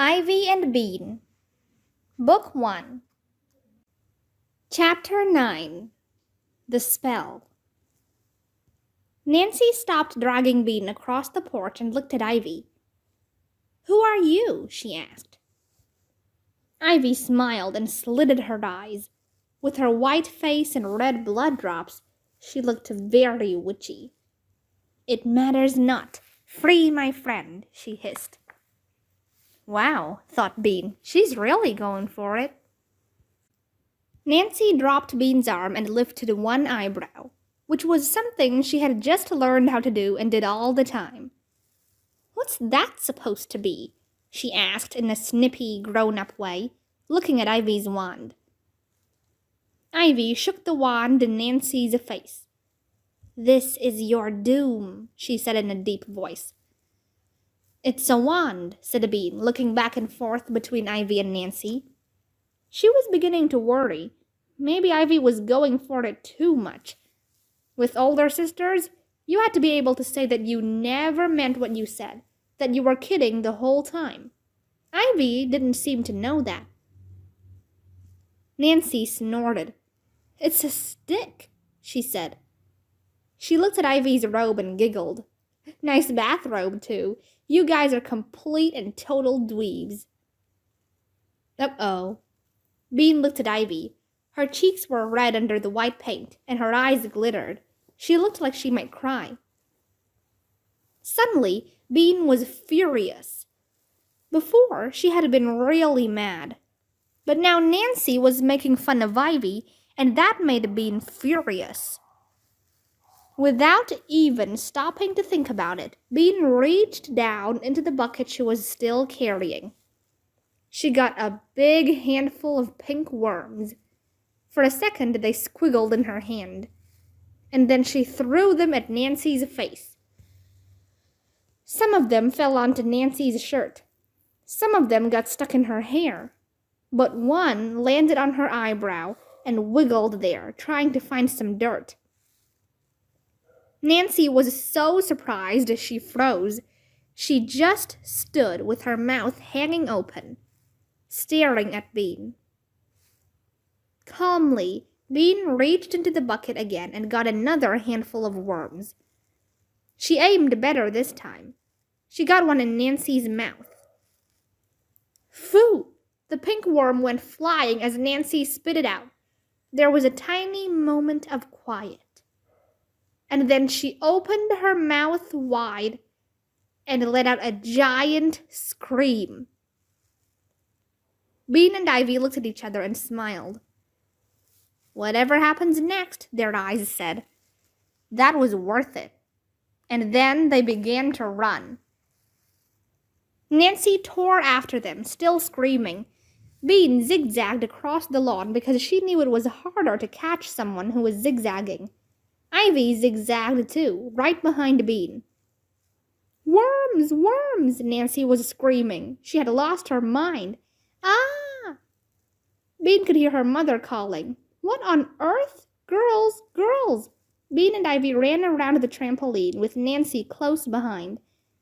Ivy and Bean, Book 1, Chapter 9, The Spell. Nancy stopped dragging Bean across the porch and looked at Ivy. "Who are you?" she asked. Ivy smiled and slitted her eyes. With her white face and red blood drops, she looked very witchy. "It matters not. Free my friend," she hissed. "Wow," thought Bean, "she's really going for it." Nancy dropped Bean's arm and lifted one eyebrow, which was something she had just learned how to do and did all the time. "What's that supposed to be?" she asked in a snippy, grown-up way, looking at Ivy's wand. Ivy shook the wand in Nancy's face. "This is your doom," she said in a deep voice. "It's a wand," said Bean, looking back and forth between Ivy and Nancy. She was beginning to worry. Maybe Ivy was going for it too much. With older sisters, you had to be able to say that you never meant what you said, that you were kidding the whole time. Ivy didn't seem to know that. Nancy snorted. "It's a stick," she said. She looked at Ivy's robe and giggled. "Nice bathrobe, too. You guys are complete and total dweebs." Uh-oh. Bean looked at Ivy. Her cheeks were red under the white paint, and her eyes glittered. She looked like she might cry. Suddenly, Bean was furious. Before, she had been really mad. But now Nancy was making fun of Ivy, and that made Bean furious. Without even stopping to think about it, Bean reached down into the bucket she was still carrying. She got a big handful of pink worms. For a second, they squiggled in her hand, and then she threw them at Nancy's face. Some of them fell onto Nancy's shirt. Some of them got stuck in her hair, but one landed on her eyebrow and wiggled there, trying to find some dirt. Nancy was so surprised she froze. She just stood with her mouth hanging open, staring at Bean. Calmly, Bean reached into the bucket again and got another handful of worms. She aimed better this time. She got one in Nancy's mouth. Phoo! The pink worm went flying as Nancy spit it out. There was a tiny moment of quiet. And then she opened her mouth wide and let out a giant scream. Bean and Ivy looked at each other and smiled. "Whatever happens next," their eyes said, "that was worth it." And then they began to run. Nancy tore after them, still screaming. Bean zigzagged across the lawn because she knew it was harder to catch someone who was zigzagging. Ivy zigzagged too, right behind Bean. "Worms! Worms!" Nancy was screaming. She had lost her mind. "Ah!" Bean could hear her mother calling. "What on earth? Girls! Girls!" Bean and Ivy ran around the trampoline with Nancy close behind.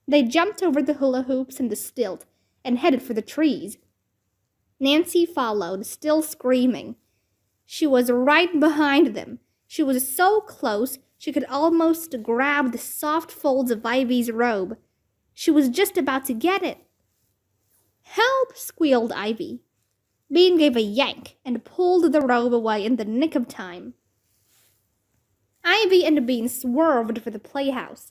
They jumped over the hula hoops and the stilt and headed for the trees. Nancy followed, still screaming. She was right behind them. She was so close she could almost grab the soft folds of Ivy's robe. She was just about to get it. "Help!" squealed Ivy. Bean gave a yank and pulled the robe away in the nick of time. Ivy and Bean swerved for the playhouse.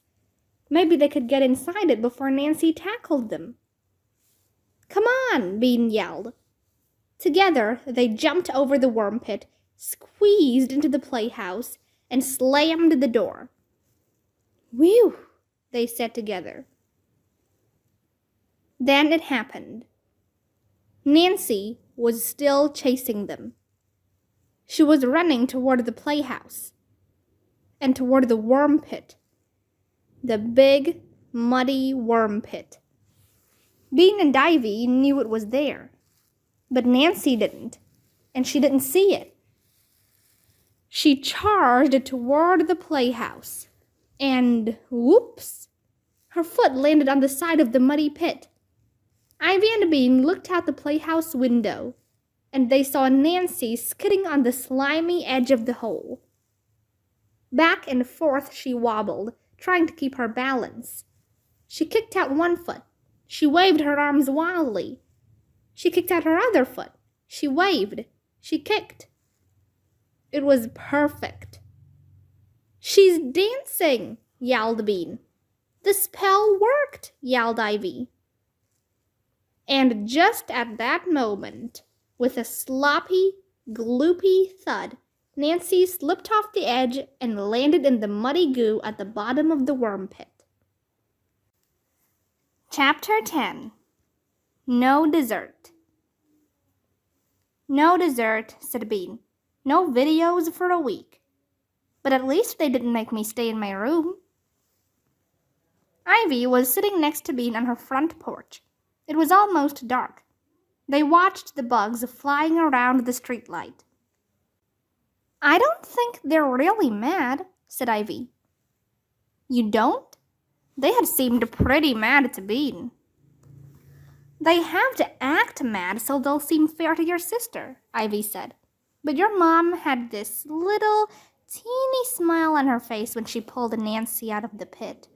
Maybe they could get inside it before Nancy tackled them. "Come on!" Bean yelled. Together, they jumped over the worm pit, squeezed into the playhouse, and slammed the door. "Whew!" they said together. Then it happened. Nancy was still chasing them. She was running toward the playhouse and toward the worm pit. The big, muddy worm pit. Bean and Ivy knew it was there, but Nancy didn't, and she didn't see it. She charged toward the playhouse, and whoops! Her foot landed on the side of the muddy pit. Ivy and Bean looked out the playhouse window, and they saw Nancy skidding on the slimy edge of the hole. Back and forth she wobbled, trying to keep her balance. She kicked out one foot. She waved her arms wildly. She kicked out her other foot. She waved. She kicked. It was perfect. "She's dancing!" yelled Bean. "The spell worked!" yelled Ivy. And just at that moment, with a sloppy, gloopy thud, Nancy slipped off the edge and landed in the muddy goo at the bottom of the worm pit. Chapter 10. No Dessert. "No dessert," said Bean. "No videos for a week. But at least they didn't make me stay in my room." Ivy was sitting next to Bean on her front porch. It was almost dark. They watched the bugs flying around the streetlight. "I don't think they're really mad," said Ivy. "You don't?" They had seemed pretty mad to Bean. "They have to act mad so they'll seem fair to your sister," Ivy said. But your mom had this little, teeny smile on her face when she pulled Nancy out of the pit.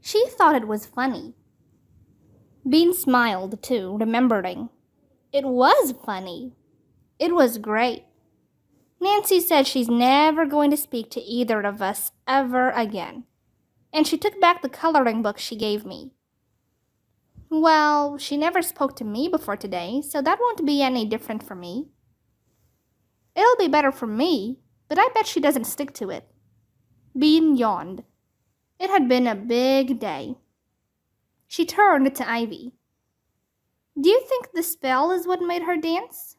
She thought it was funny. Bean smiled, too, remembering. It was funny. It was great. Nancy said she's never going to speak to either of us ever again. And she took back the coloring book she gave me. Well, she never spoke to me before today, so that won't be any different for me. It'll be better for me, but I bet she doesn't stick to it. Bean yawned. It had been a big day. She turned to Ivy. "Do you think the spell is what made her dance?"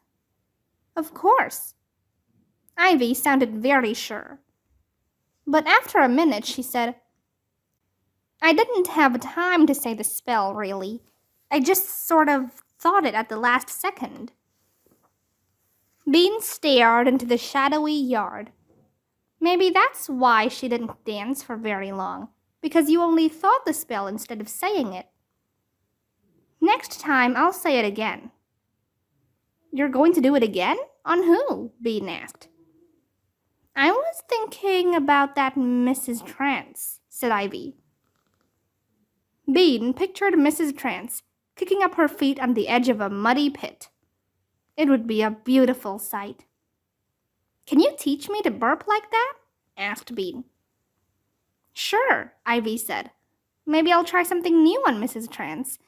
"Of course." Ivy sounded very sure. But after a minute she said, "I didn't have time to say the spell, really. I just sort of thought it at the last second." Bean stared into the shadowy yard. "Maybe that's why she didn't dance for very long, because you only thought the spell instead of saying it." "Next time I'll say it again." "You're going to do it again? On who?" Bean asked. "I was thinking about that Mrs. Trance," said Ivy. Bean pictured Mrs. Trance kicking up her feet on the edge of a muddy pit. It would be a beautiful sight. "Can you teach me to burp like that?" asked Bean. "Sure," Ivy said. "Maybe I'll try something new on Mrs. Trance,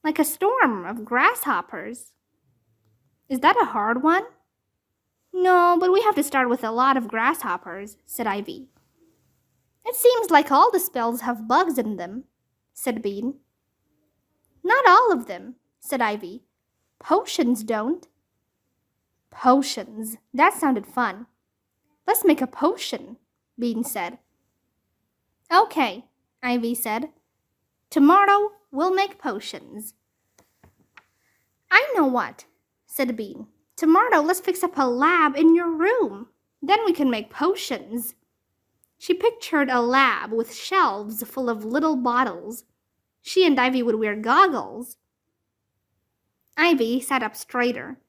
like a storm of grasshoppers." "Is that a hard one?" "No, but we have to start with a lot of grasshoppers," said Ivy. "It seems like all the spells have bugs in them," said Bean. "Not all of them," said Ivy. "Potions don't." "Potions. That sounded fun. Let's make a potion," Bean said. "Okay," Ivy said. "Tomorrow we'll make potions." "I know what," said Bean. "Tomorrow let's fix up a lab in your room. Then we can make potions." She pictured a lab with shelves full of little bottles. She and Ivy would wear goggles. Ivy sat up straighter.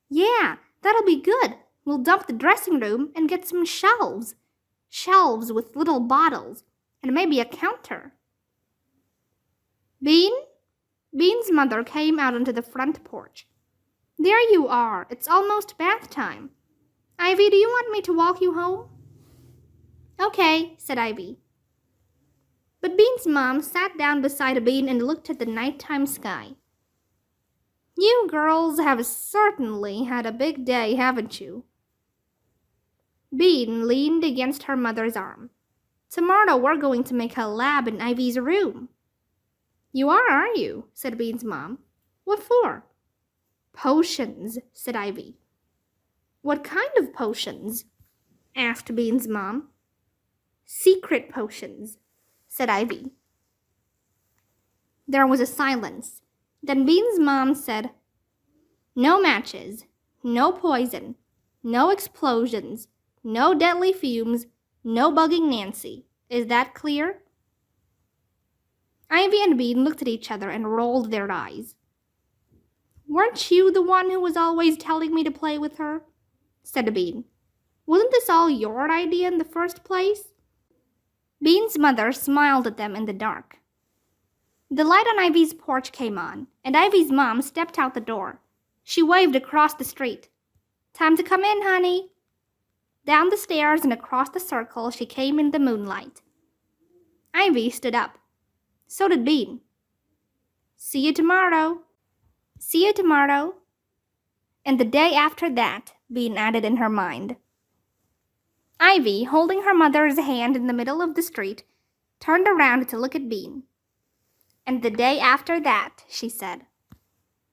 "Yeah, that'll be good. We'll dump the dressing room and get some shelves. Shelves with little bottles, and maybe a counter." "Bean?" Bean's mother came out onto the front porch. "There you are. It's almost bath time. Ivy, do you want me to walk you home?" "Okay," said Ivy. But Bean's mom sat down beside Bean and looked at the nighttime sky. "You girls have certainly had a big day, haven't you?" Bean leaned against her mother's arm. "Tomorrow we're going to make a lab in Ivy's room." "You are you?" said Bean's mom. "What for?" "Potions," said Ivy. "What kind of potions?" asked Bean's mom. "Secret potions," said Ivy. There was a silence. Then Bean's mom said, "No matches, no poison, no explosions, no deadly fumes, no bugging Nancy. Is that clear?" Ivy and Bean looked at each other and rolled their eyes. Weren't you the one who was always telling me to play with her? Said Bean. Wasn't this all your idea in the first place? Bean's mother smiled at them in the dark. The light on Ivy's porch came on, and Ivy's mom stepped out the door. She waved across the street. Time to come in, honey. Down the stairs and across the circle she came in the moonlight. Ivy stood up. So did Bean. See you tomorrow. See you tomorrow. And the day after that, Bean added in her mind. Ivy, holding her mother's hand in the middle of the street, turned around to look at Bean. And the day after that, she said.